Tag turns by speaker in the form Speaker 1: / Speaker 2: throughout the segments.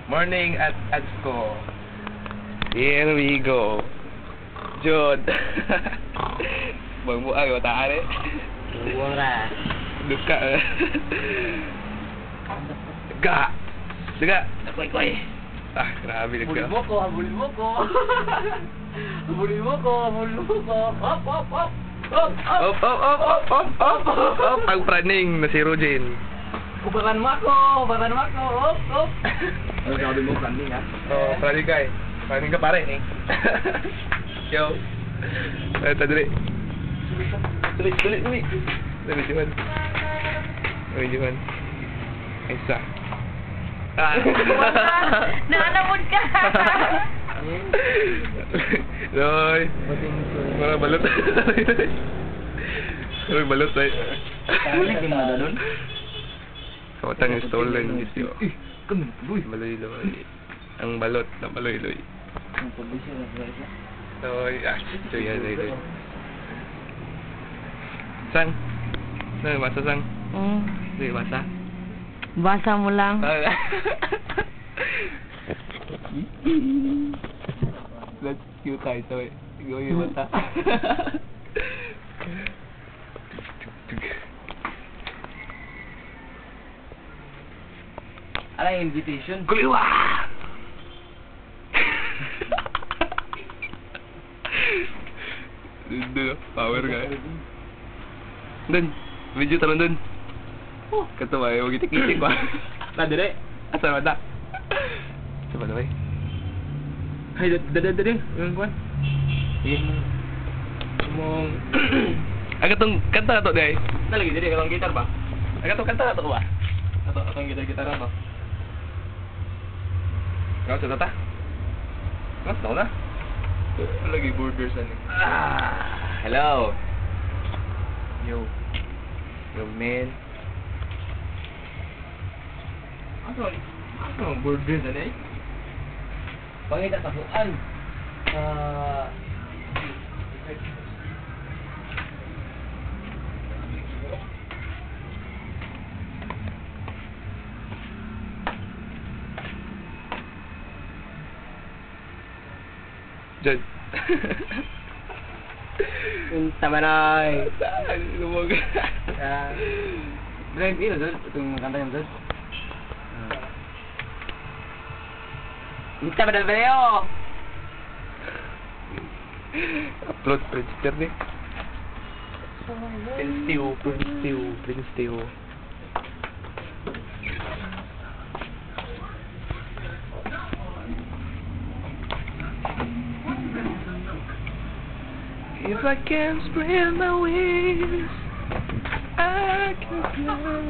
Speaker 1: Morning at school. Here we go. Jod. Buang-buang yung tahan eh.
Speaker 2: Buang lah.
Speaker 1: Duka eh. Dega. Dega.
Speaker 2: Kuy-kuy.
Speaker 1: Ah, grabe dega.
Speaker 2: Habulin mo ko. Habulin mo ko. Hop, hop, hop. Hop,
Speaker 1: Op, op, op, op, op, op, op. Ang praning na si Rojin.
Speaker 2: Ubaran mo ako. Hop, hop.
Speaker 1: Ano sabi mo, praning ha? Oo, praning ka eh. Praning ka pare eh. Yo. Ito, dali. Dali. Dali, Juhan. Dali, Juhan. Isa. Ah.
Speaker 3: Nanamod ka!
Speaker 1: Loy. Parang balot. Parang balot ay.
Speaker 2: Balik yung mga doon.
Speaker 1: Kamatang yung stolen.
Speaker 2: Kami, boy.
Speaker 1: Maloy-loy. Ang balot na maloy-loy.
Speaker 2: Ang pabisyo na siya.
Speaker 1: Loy. Ah, ito yan. Loy. Sang? Ano, masa sang? Hindi, masa?
Speaker 3: Basa mo lang.
Speaker 1: Let's cute tayo ito eh. Ikaw yung mata.
Speaker 2: Ano yung invitation?
Speaker 1: Kuliwa! Dun, power ka. Dun, video talon dun. Katawa eh, huwag itik-itik ba?
Speaker 2: Nadire.
Speaker 1: Asa mata? Coba na ba eh? Ay, dada. Yung kuwan. Sige. Mong... Aga tong kanta to day.
Speaker 2: Nalagi dire katong gitar ba?
Speaker 1: Aga tong kanta to ba?
Speaker 2: Atong gitar ba?
Speaker 1: Kau sa tata? Mas tao na?
Speaker 2: Lagi burgers ani.
Speaker 1: Hello. Yo, man.
Speaker 2: Ano burgers ani? Pangita tapuan.
Speaker 1: Jod.
Speaker 2: Tama na.
Speaker 1: Lumog.
Speaker 2: Drive in dun, itong kanta yung dun. Tama na video.
Speaker 1: Upload register ni. Prince Teo. If I can spread my wings, I can fly.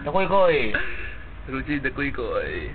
Speaker 2: Dakoy-koy.
Speaker 1: Ruji, dakoy ko ay.